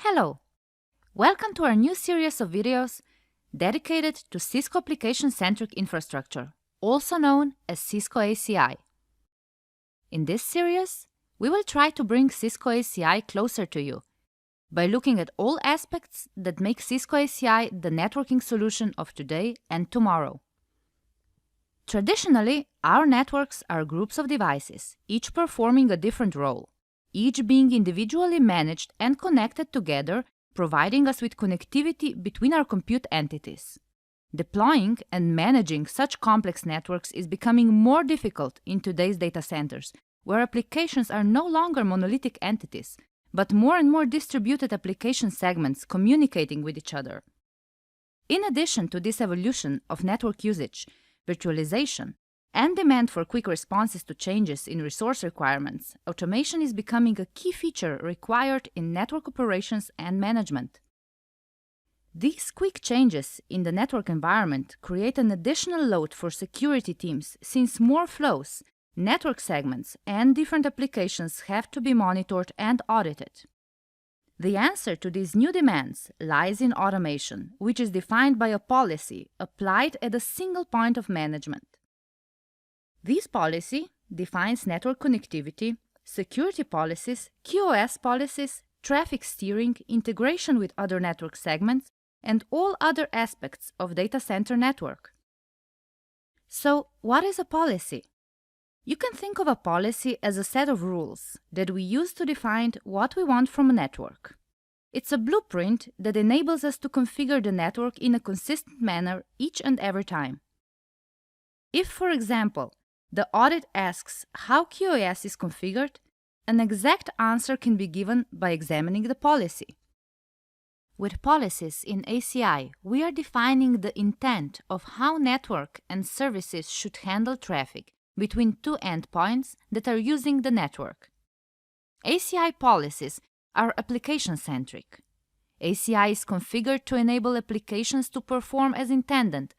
Hello! Welcome to our new series of videos dedicated to Cisco Application-Centric Infrastructure, also known as Cisco ACI. In this series, we will try to bring Cisco ACI closer to you by looking at all aspects that make Cisco ACI the networking solution of today and tomorrow. Traditionally, our networks are groups of devices, each performing a different role, each being individually managed and connected together, providing us with connectivity between our compute entities. Deploying and managing such complex networks is becoming more difficult in today's data centers, where applications are no longer monolithic entities, but more and more distributed application segments communicating with each other. In addition to this evolution of network usage, virtualization, and demand for quick responses to changes in resource requirements, automation is becoming a key feature required in network operations and management. These quick changes in the network environment create an additional load for security teams, since more flows, network segments, and different applications have to be monitored and audited. The answer to these new demands lies in automation, which is defined by a policy applied at a single point of management. This policy defines network connectivity, security policies, QoS policies, traffic steering, integration with other network segments, and all other aspects of data center network. So, what is a policy? You can think of a policy as a set of rules that we use to define what we want from a network. It's a blueprint that enables us to configure the network in a consistent manner each and every time. If, for example, the audit asks how QoS is configured, an exact answer can be given by examining the policy. With policies in ACI, we are defining the intent of how network and services should handle traffic between two endpoints that are using the network. ACI policies are application-centric. ACI is configured to enable applications to perform as intended,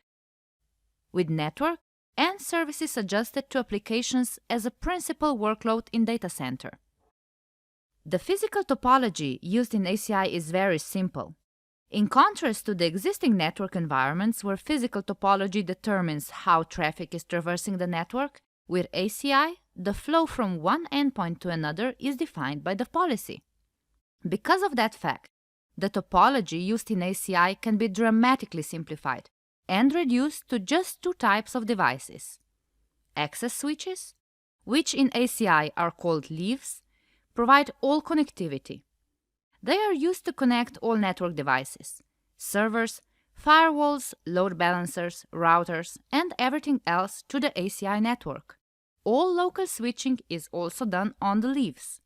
with network and services adjusted to applications as a principal workload in data center. The physical topology used in ACI is very simple. In contrast to the existing network environments where physical topology determines how traffic is traversing the network, with ACI, the flow from one endpoint to another is defined by the policy. Because of that fact, the topology used in ACI can be dramatically simplified and reduced to just two types of devices. Access switches, which in ACI are called leaves, provide all connectivity. They are used to connect all network devices, servers, firewalls, load balancers, routers, and everything else to the ACI network. All local switching is also done on the leaves.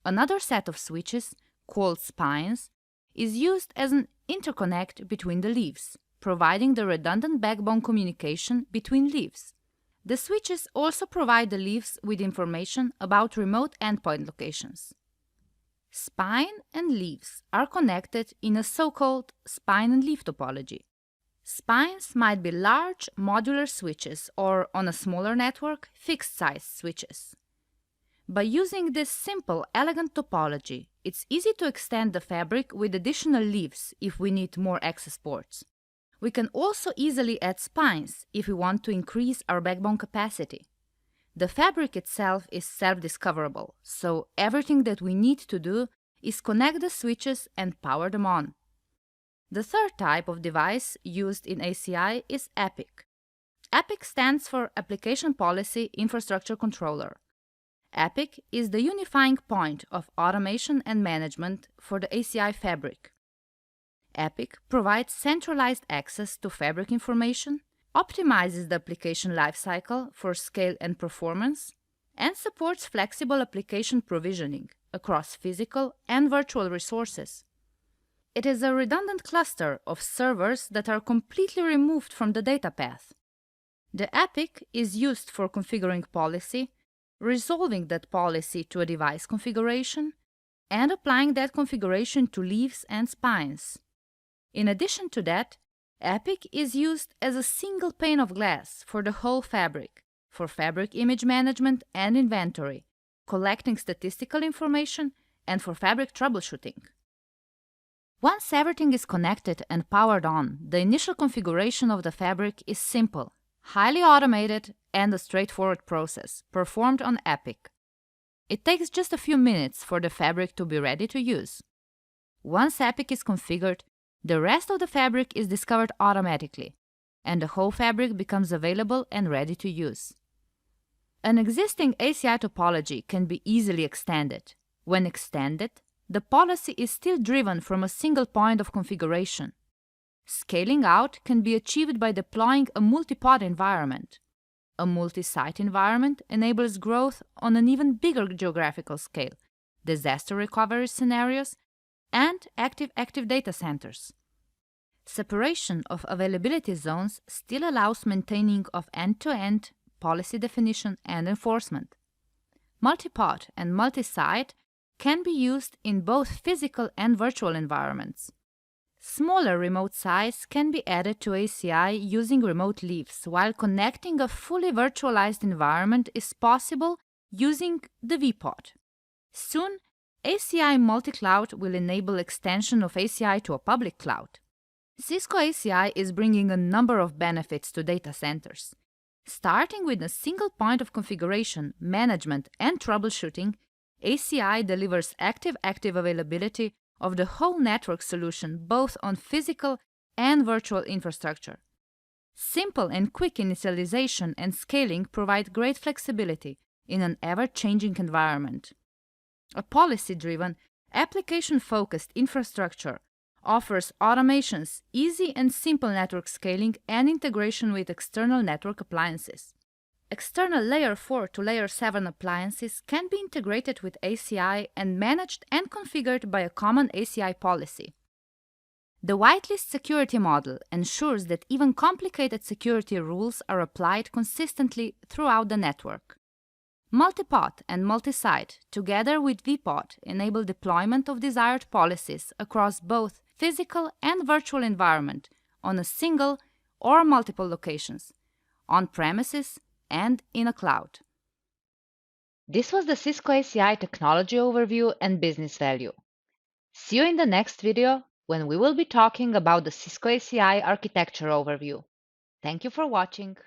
Another set of switches, called spines, is used as an interconnect between the leaves, providing the redundant backbone communication between leaves. The switches also provide the leaves with information about remote endpoint locations. Spine and leaves are connected in a so-called spine and leaf topology. Spines might be large modular switches or, on a smaller network, fixed-size switches. By using this simple, elegant topology, it's easy to extend the fabric with additional leaves if we need more access ports. We can also easily add spines if we want to increase our backbone capacity. The fabric itself is self-discoverable, so everything that we need to do is connect the switches and power them on. The third type of device used in ACI is APIC. APIC stands for Application Policy Infrastructure Controller. APIC is the unifying point of automation and management for the ACI fabric. APIC provides centralized access to fabric information, optimizes the application lifecycle for scale and performance, and supports flexible application provisioning across physical and virtual resources. It is a redundant cluster of servers that are completely removed from the data path. The APIC is used for configuring policy, resolving that policy to a device configuration, and applying that configuration to leaves and spines. In addition to that, APIC is used as a single pane of glass for the whole fabric, for fabric image management and inventory, collecting statistical information, and for fabric troubleshooting. Once everything is connected and powered on, the initial configuration of the fabric is simple, highly automated, and a straightforward process, performed on Epic. It takes just a few minutes for the fabric to be ready to use. Once Epic is configured, the rest of the fabric is discovered automatically, and the whole fabric becomes available and ready to use. An existing ACI topology can be easily extended. When extended, the policy is still driven from a single point of configuration. Scaling out can be achieved by deploying a multi-pod environment. A multi-site environment enables growth on an even bigger geographical scale, disaster recovery scenarios, and active data centers. Separation of availability zones still allows maintaining of end-to-end policy definition and enforcement. Multi-pod and multi-site can be used in both physical and virtual environments. Smaller remote sites can be added to ACI using remote leaves, while connecting a fully virtualized environment is possible using the vPod. Soon, ACI multi-cloud will enable extension of ACI to a public cloud. Cisco ACI is bringing a number of benefits to data centers. Starting with a single point of configuration, management, and troubleshooting, ACI delivers active availability of the whole network solution both on physical and virtual infrastructure. Simple and quick initialization and scaling provide great flexibility in an ever-changing environment. A policy-driven, application-focused infrastructure offers automations, easy and simple network scaling, and integration with external network appliances. External Layer 4 to Layer 7 appliances can be integrated with ACI and managed and configured by a common ACI policy. The whitelist security model ensures that even complicated security rules are applied consistently throughout the network. Multipod and multi-site, together with vPod, enable deployment of desired policies across both physical and virtual environment on a single or multiple locations, on-premises and in a cloud. This was the Cisco ACI technology overview and business value. See you in the next video when we will be talking about the Cisco ACI architecture overview. Thank you for watching.